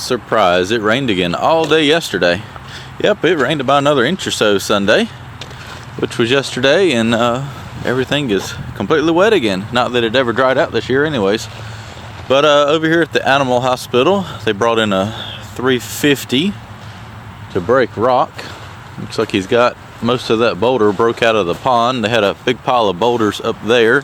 Surprise, it rained again all day yesterday. Yep, it rained about another inch or so Sunday, which was yesterday, and everything is completely wet again. Not that it ever dried out this year anyways. But over here at the animal hospital, they brought in a 350 to break rock. Looks like he's got most of that boulder broke out of the pond. They had a big pile of boulders up there,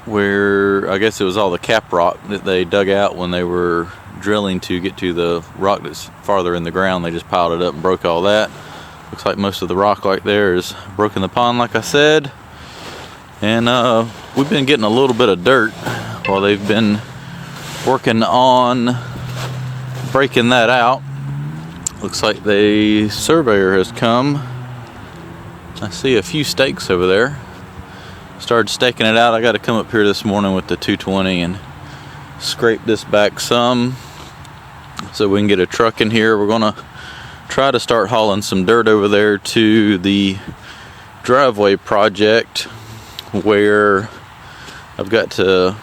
where I guess it was all the cap rock that they dug out when they were drilling to get to the rock that's farther in the ground. They just piled it up and broke all that. Looks like most of the rock right there is broken the pond, like I said. And we've been getting a little bit of dirt while they've been working on breaking that out. Looks like the surveyor has come. I see a few stakes over there. Started staking it out. I got to come up here this morning with the 220 and scrape this back some so we can get a truck in here. We're gonna try to start hauling some dirt over there to the driveway project, where I've got to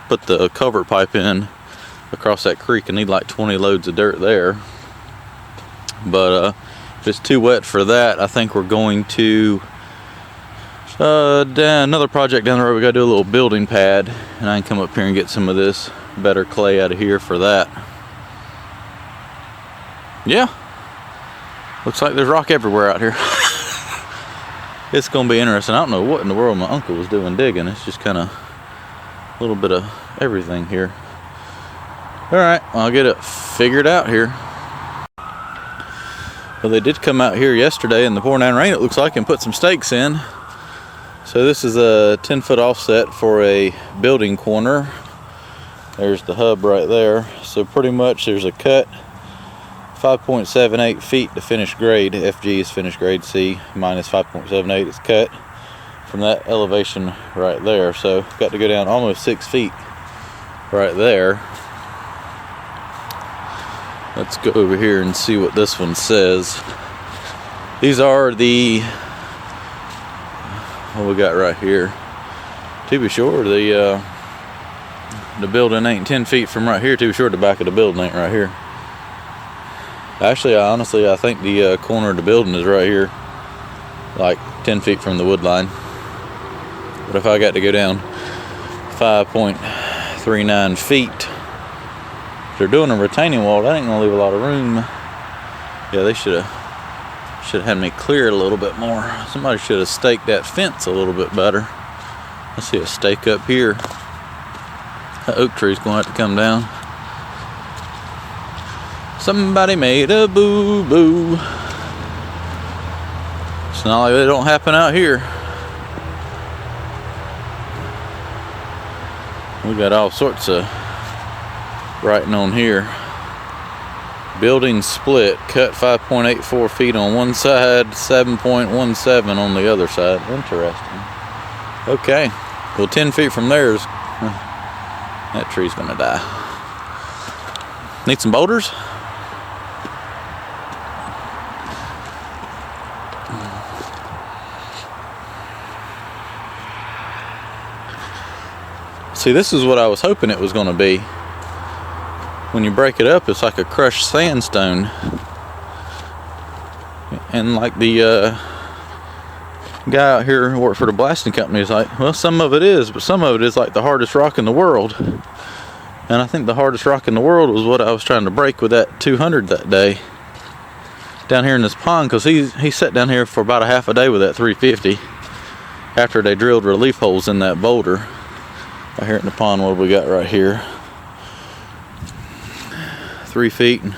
put the culvert pipe in across that creek. I need like 20 loads of dirt there, but if it's too wet for that, I think we're going to another project down the road. We got to do a little building pad, and I can come up here and get some of this better clay out of here for that. Yeah, looks like there's rock everywhere out here. It's gonna be interesting. I don't know what in the world my uncle was doing digging. It's just kind of a little bit of everything here. All right, I'll get it figured out here. Well, they did come out here yesterday in the pouring down rain, it looks like, and put some stakes in. So this is a 10-foot offset for a building corner. There's the hub right there. So pretty much there's a cut 5.78 feet to finished grade. FG is finished grade, C minus 5.78 is cut from that elevation right there. So got to go down almost 6 feet right there. Let's go over here and see what this one says. These are the, what we got right here. To be sure, the building ain't 10 feet from right here. To be sure, the back of the building ain't right here. Actually, honestly, I think the corner of the building is right here, like 10 feet from the wood line. But if I got to go down 5.39 feet, if they're doing a retaining wall, that ain't gonna leave a lot of room. Yeah, they should have had me clear it a little bit more. Somebody should have staked that fence a little bit better. I see a stake up here. That oak tree's gonna have to come down. Somebody made a boo-boo. It's not like they don't happen out here. We got all sorts of writing on here. Building split, cut 5.84 feet on one side, 7.17 on the other side. Interesting. Okay, well 10 feet from there is, that tree's gonna die. Need some boulders? See, this is what I was hoping it was going to be. When you break it up, it's like a crushed sandstone. And like the guy out here who worked for the blasting company is like, well, some of it is, but some of it is like the hardest rock in the world. And I think the hardest rock in the world was what I was trying to break with that 200 that day down here in this pond, because he sat down here for about a half a day with that 350 after they drilled relief holes in that boulder. Right here in the pond, what do we got right here? 3 feet and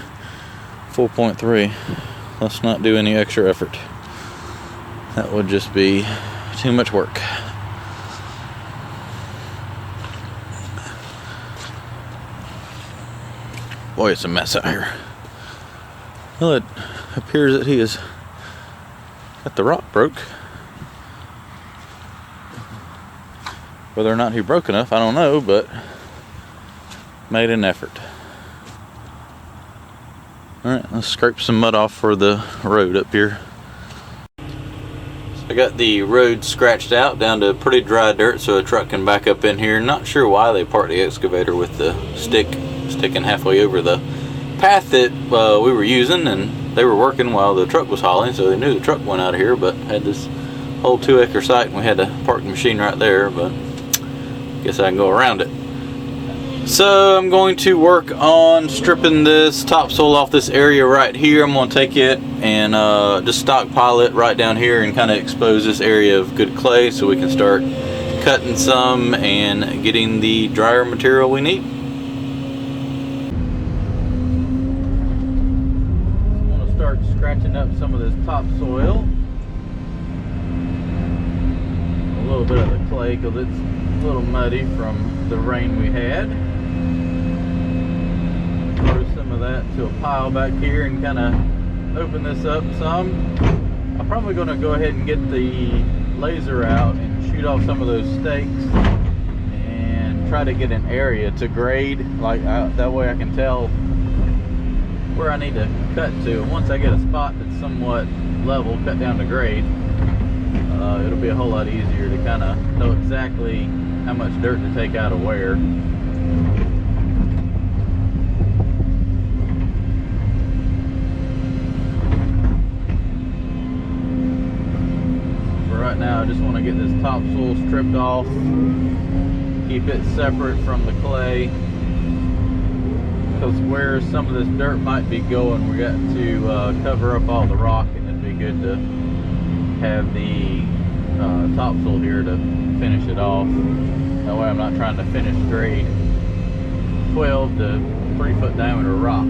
4.3. Let's not do any extra effort. That would just be too much work. Boy, it's a mess out here. Well, it appears that he has got the rock broke. Whether or not he broke enough, I don't know, but made an effort. Alright, let's scrape some mud off for the road up here. I got the road scratched out down to pretty dry dirt so a truck can back up in here. Not sure why they parked the excavator with the stick sticking halfway over the path that we were using, and they were working while the truck was hauling, so they knew the truck went out of here, but had this whole 2-acre site and we had to park the machine right there, but I guess I can go around it. So I'm going to work on stripping this topsoil off this area right here. I'm going to take it and just stockpile it right down here and kind of expose this area of good clay so we can start cutting some and getting the drier material we need. I'm going to start scratching up some of this topsoil. A little bit of the clay because it's a little muddy from the rain we had. Throw some of that to a pile back here and kind of open this up some. I'm probably going to go ahead and get the laser out and shoot off some of those stakes and try to get an area to grade, like that way I can tell where I need to cut to. And once I get a spot that's somewhat level, cut down to grade, it'll be a whole lot easier to kind of know exactly how much dirt to take out of where. Right now I just want to get this topsoil stripped off, keep it separate from the clay, because where some of this dirt might be going, we got to cover up all the rock, and it'd be good to have the topsoil here to finish it off. That way I'm not trying to finish grade 12 to 3 foot diameter rock.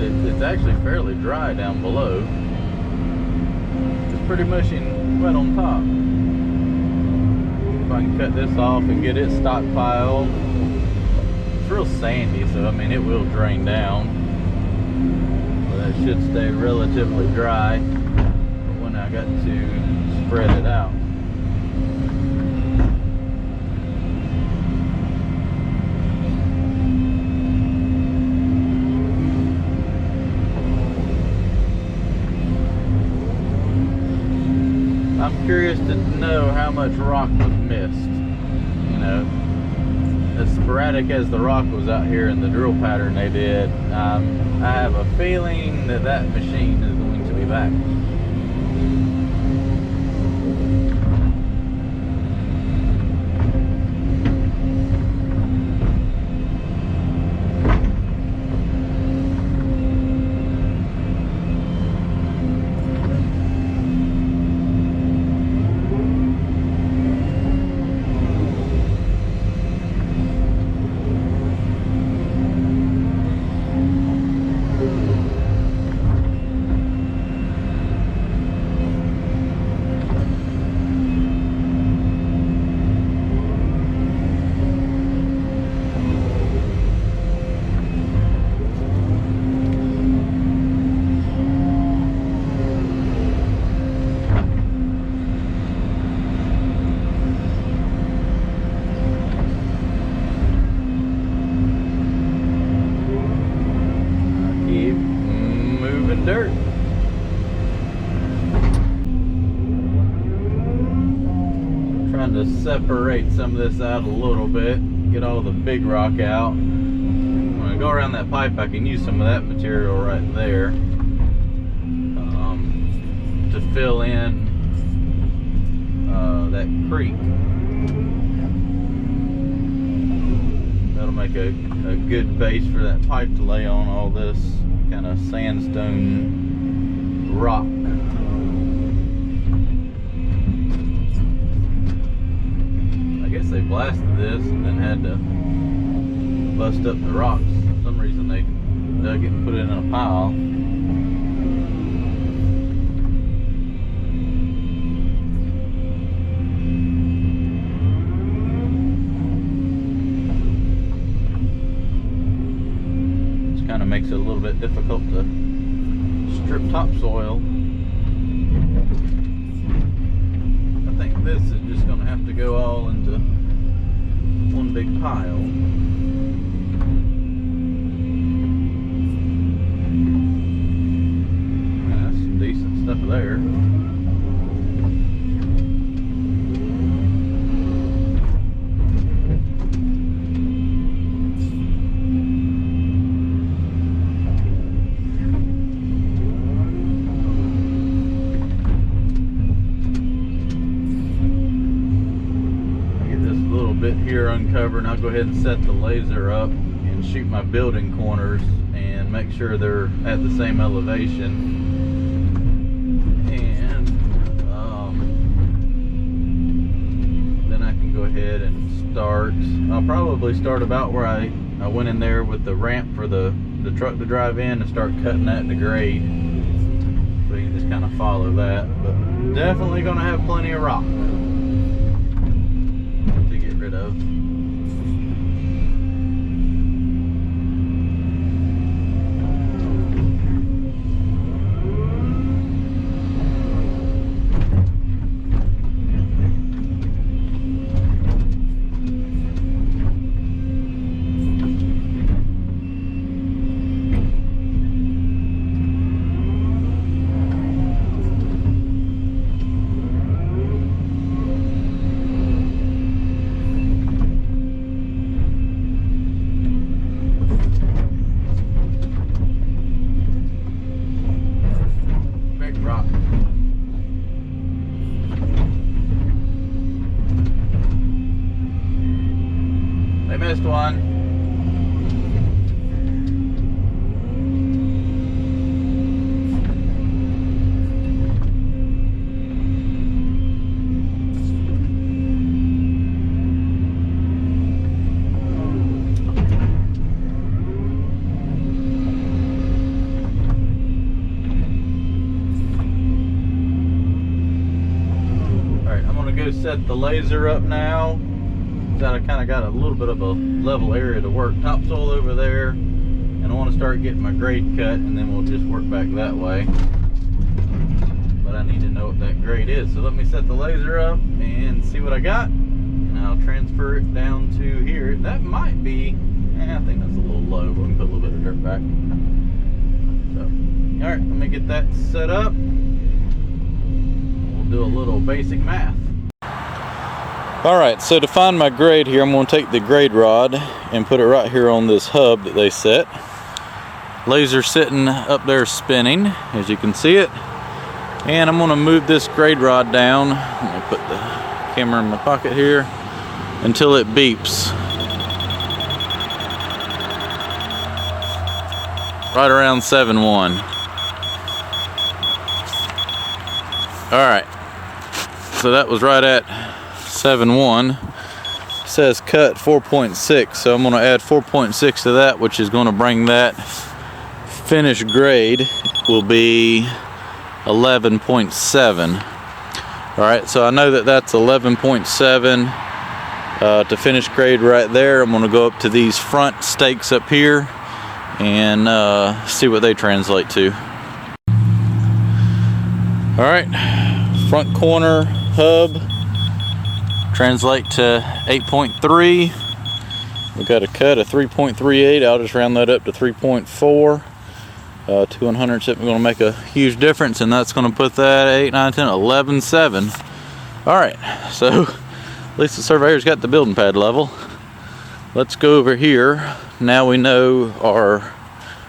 It's actually fairly dry down below. It's pretty mushy and wet on top. If I can cut this off and get it stockpiled. It's real sandy, so I mean it will drain down. But that should stay relatively dry when I got to spread it out. I'm curious to know how much rock was missed. You know, as sporadic as the rock was out here in the drill pattern they did, I have a feeling that that machine is going to be back. Dirt. Trying to separate some of this out a little bit, get all the big rock out. When I go around that pipe, I can use some of that material right there to fill in that creek. That'll make a good base for that pipe to lay on all this kind of sandstone rock. I guess they blasted this and then had to bust up the rocks. For some reason they dug it and put it in a pile. Kind of makes it a little bit difficult to strip topsoil. I think this is just going to have to go all into one big pile. That's some decent stuff there. Bit here uncovered, and I'll go ahead and set the laser up and shoot my building corners and make sure they're at the same elevation. And then I can go ahead and start. I'll probably start about where I went in there with the ramp for the truck to drive in and start cutting that to grade. So you can just kind of follow that, but definitely gonna have plenty of rock of. They missed one. All right, I'm gonna go set the laser up now. I kind of got a little bit of a level area to work. Topsoil over there, and I want to start getting my grade cut, and then we'll just work back that way. But I need to know what that grade is, so let me set the laser up and see what I got, and I'll transfer it down to here. That might be, I think that's a little low, but we can put a little bit of dirt back. So, all right, let me get that set up. We'll do a little basic math. Alright, so to find my grade here, I'm going to take the grade rod and put it right here on this hub that they set. Laser sitting up there spinning, as you can see it. And I'm going to move this grade rod down. Let me put the camera in my pocket here until it beeps. Right around 7.1. Alright, so that was right at 7.1. It says cut 4.6, so I'm going to add 4.6 to that, which is going to bring that finished grade will be 11.7. Alright, so I know that that's 11.7 to finish grade right there. I'm going to go up to these front stakes up here and see what they translate to. Alright, front corner hub translate to 8.3. We got a cut of 3.38. I'll just round that up to 3.4. 2 100ths isn't going to make a huge difference, and that's going to put that 8, 9, 10, 11, 7. Alright, so at least the surveyor's got the building pad level. Let's go over here. Now we know our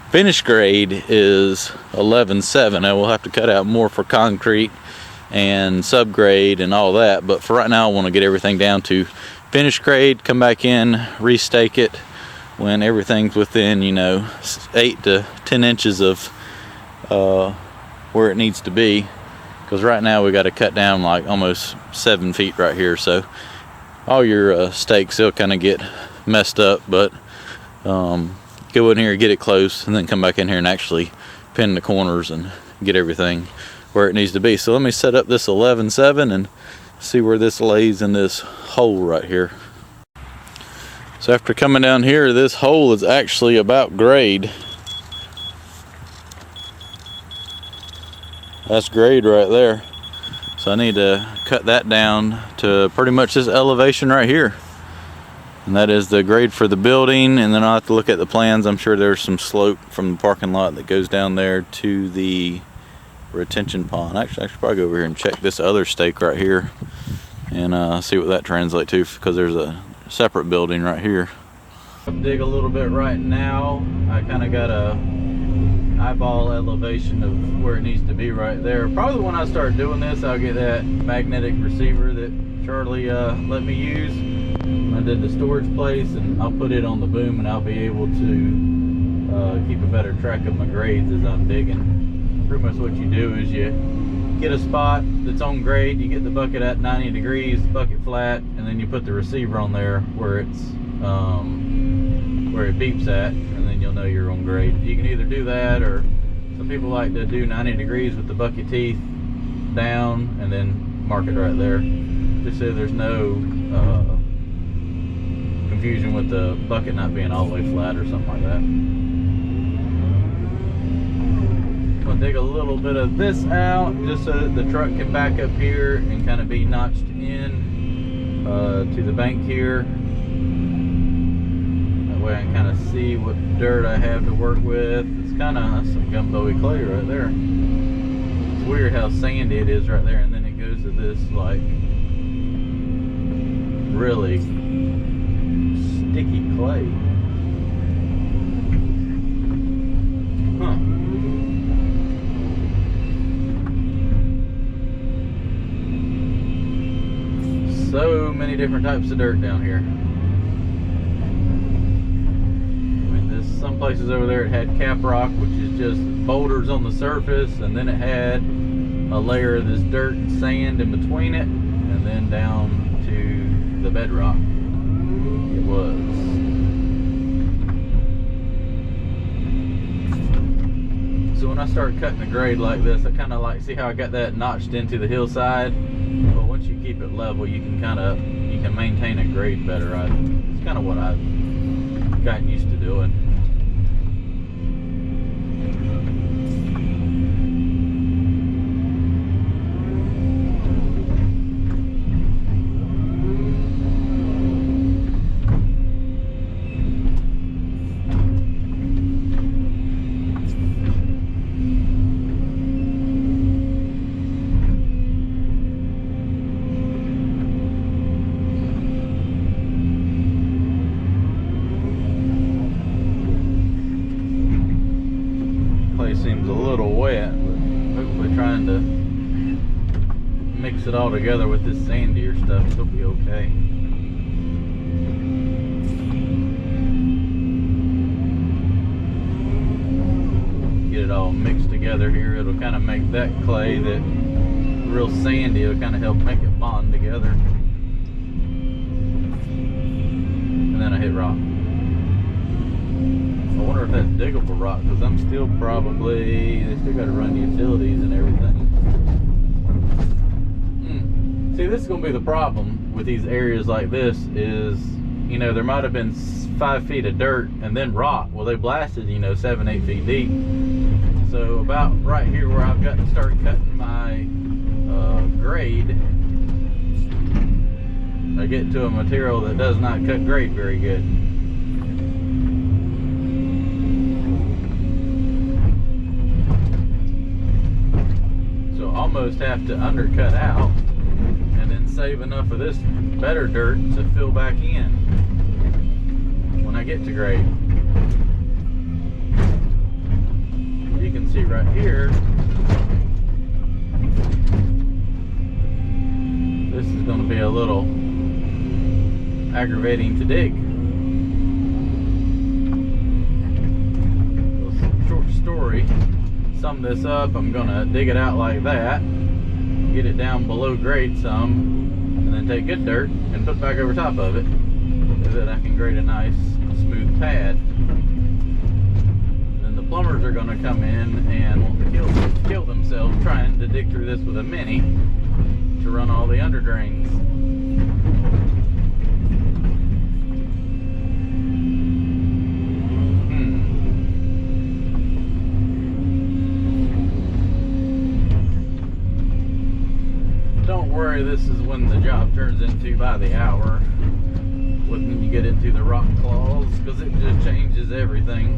finish grade is 11.7. Now we'll have to cut out more for concrete and subgrade and all that, but for right now I want to get everything down to finish grade, come back in, restake it, when everything's within, you know, 8 to 10 inches of where it needs to be. Because right now we got to cut down like almost 7 feet right here, so all your stakes, they'll kind of get messed up. But go in here, get it close, and then come back in here and actually pin the corners and get everything where it needs to be. So let me set up this 11/7 and see where this lays in this hole right here. So after coming down here, this hole is actually about grade. That's grade right there. So I need to cut that down to pretty much this elevation right here. And that is the grade for the building. And then I'll have to look at the plans. I'm sure there's some slope from the parking lot that goes down there to the retention pond. Actually, I should probably go over here and check this other stake right here and see what that translates to, because there's a separate building right here. Dig a little bit right now. I kind of got a eyeball elevation of where it needs to be right there. Probably when I start doing this, I'll get that magnetic receiver that Charlie let me use when I did the storage place, and I'll put it on the boom, and I'll be able to keep a better track of my grades as I'm digging. Pretty much what you do is you get a spot that's on grade, you get the bucket at 90 degrees, bucket flat, and then you put the receiver on there where it's where it beeps at, and then you'll know you're on grade. You can either do that, or some people like to do 90 degrees with the bucket teeth down and then mark it right there, just so there's no confusion with the bucket not being all the way flat or something like that. I'm gonna dig a little bit of this out just so that the truck can back up here and kind of be notched in to the bank here. That way I can kind of see what dirt I have to work with. It's kind of some gumbo-y clay right there. It's weird how sandy it is right there, and then it goes to this like really sticky clay. So many different types of dirt down here. I mean, some places over there it had cap rock, which is just boulders on the surface, and then it had a layer of this dirt and sand in between it, and then down to the bedrock. It was. So when I start cutting the grade like this, I kind of like, see how I got that notched into the hillside? But once you keep it level, you can maintain a grade better. It's kind of what I've gotten used to doing. Seems a little wet, but hopefully trying to mix it all together with this sandier stuff, it'll be okay. Get it all mixed together here, it'll kind of make that clay that real sandy, it'll kind of help make it bond together. And then I hit rock. I wonder if that's diggable rock, because I'm still probably, they still got to run utilities and everything. See, this is going to be the problem with these areas like this is, you know, there might have been 5 feet of dirt and then rock. Well, they blasted, you know, 7-8 feet deep. So about right here where I've got to start cutting my grade, I get to a material that does not cut grade very good. Almost have to undercut out and then save enough of this better dirt to fill back in when I get to grade. You can see right here, this is going to be a little aggravating to dig. sum this up, I'm gonna dig it out like that, get it down below grade some, and then take good dirt and put back over top of it, so that I can grade a nice smooth pad. Then the plumbers are gonna come in and want to kill themselves trying to dig through this with a mini to run all the under drains. Don't worry, this is when the job turns into by the hour, when you get into the rock claws, because it just changes everything.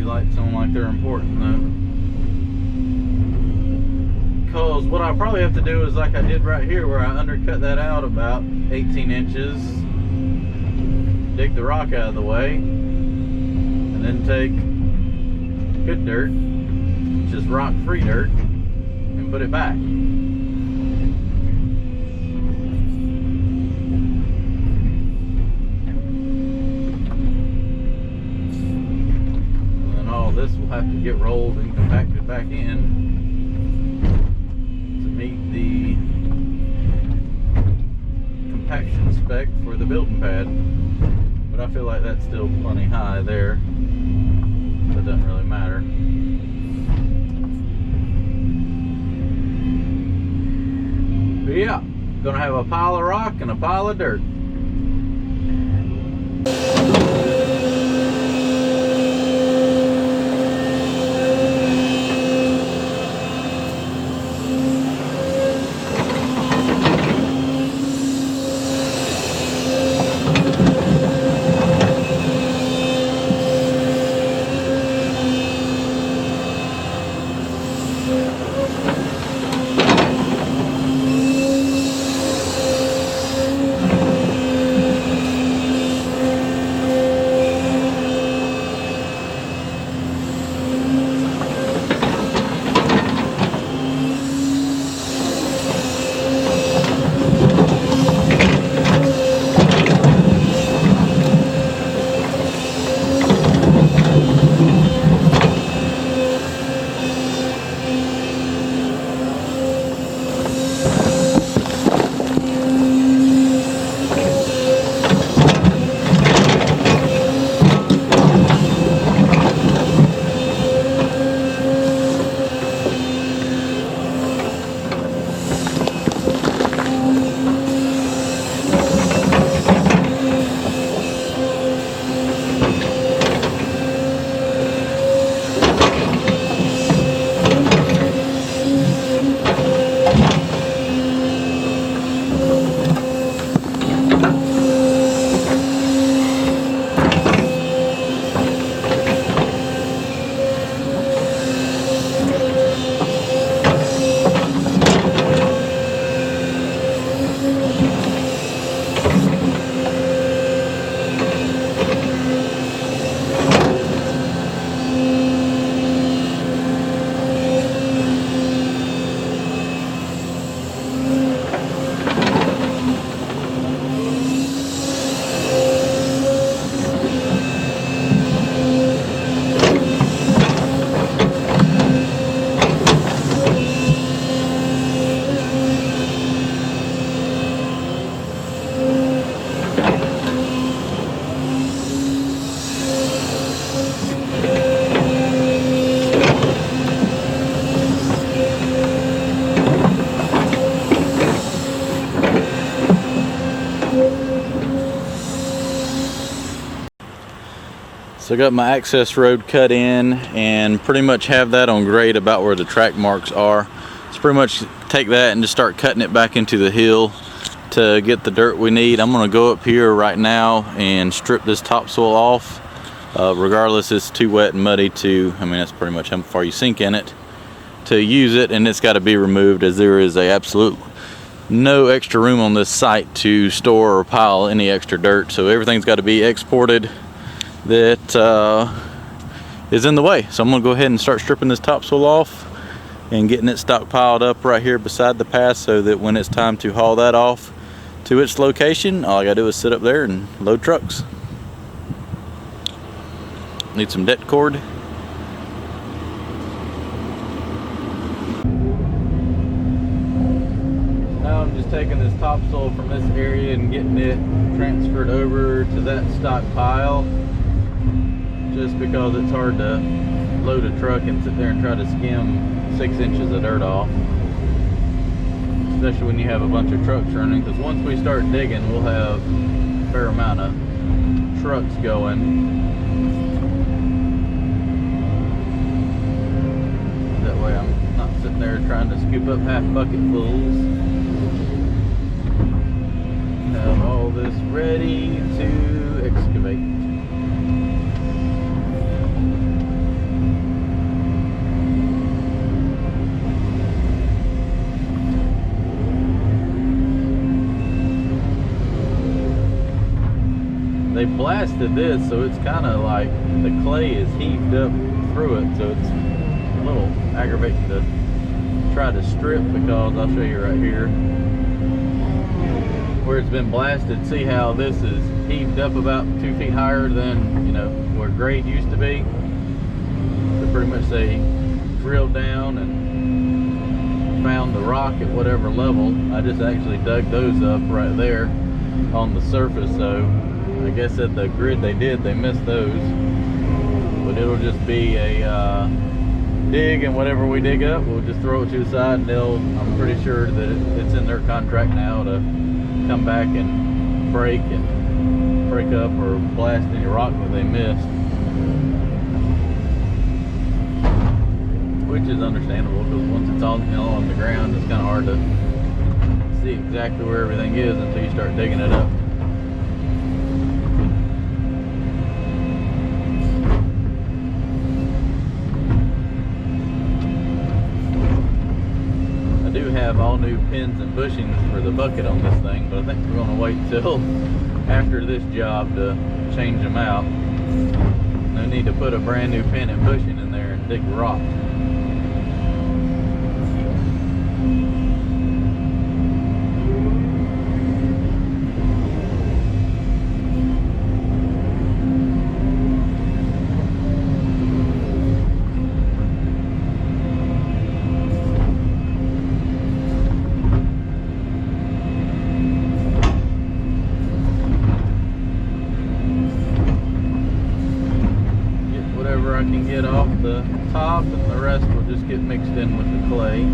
Lights on like they're important though, because what I'll probably have to do is like I did right here, where I undercut that out about 18 inches, dig the rock out of the way, and then take good dirt, just rock free dirt, and put it back. This will have to get rolled and compacted back in to meet the compaction spec for the building pad, but I feel like that's still plenty high there, so it doesn't really matter. But yeah, gonna have a pile of rock and a pile of dirt. So I got my access road cut in and pretty much have that on grade about where the track marks are. So pretty much take that and just start cutting it back into the hill to get the dirt we need. I'm gonna go up here right now and strip this topsoil off. Regardless, it's too wet and muddy to, I mean, that's pretty much how far you sink in it to use it, and it's got to be removed as there is absolute no extra room on this site to store or pile any extra dirt. So everything's got to be exported that is in the way. So I'm gonna go ahead and start stripping this topsoil off and getting it stockpiled up right here beside the path, so that when it's time to haul that off to its location, all I gotta do is sit up there and load trucks. Need some det cord. Now I'm just taking this topsoil from this area and getting it transferred over to that stockpile, just because it's hard to load a truck and sit there and try to skim 6 inches of dirt off, especially when you have a bunch of trucks running, because once we start digging we'll have a fair amount of trucks going. That way I'm not sitting there trying to scoop up half bucketfuls. Have all this ready to excavate. They blasted this, so it's kind of like the clay is heaved up through it, so it's a little aggravating to try to strip, because I'll show you right here where it's been blasted. See how this is heaved up about 2 feet higher than, you know, where grade used to be. So pretty much they drilled down and found the rock at whatever level. I just actually dug those up right there on the surface, so I guess at the grid they did, they missed those. But it'll just be a dig, and whatever we dig up, we'll just throw it to the side, and I'm pretty sure that it's in their contract now to come back and break up or blast any rock that they missed. Which is understandable, because once it's all, you know, on the ground, it's kind of hard to see exactly where everything is until you start digging it up. Have all new pins and bushings for the bucket on this thing, but I think we're going to wait till after this job to change them out. No need to put a brand new pin and bushing in there and dig rock. I can get off the top, and the rest will just get mixed in with the clay.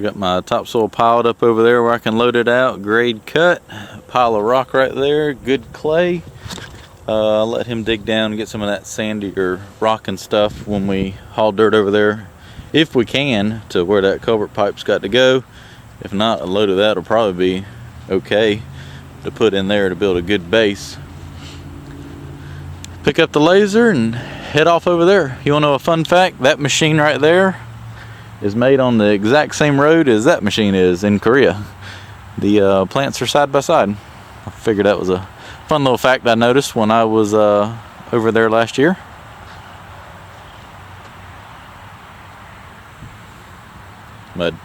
got my topsoil piled up over there where I can load it out. Grade cut, pile of rock right there, good clay. I'll let him dig down and get some of that sandier rock and stuff when we haul dirt over there, if we can, to where that culvert pipe's got to go. If not, a load of that will probably be okay to put in there to build a good base. Pick up the laser and head off over there. You want to know a fun fact? That machine right there is made on the exact same road as that machine is in Korea. The plants are side by side. I figured that was a fun little fact I noticed when I was over there last year. Mud.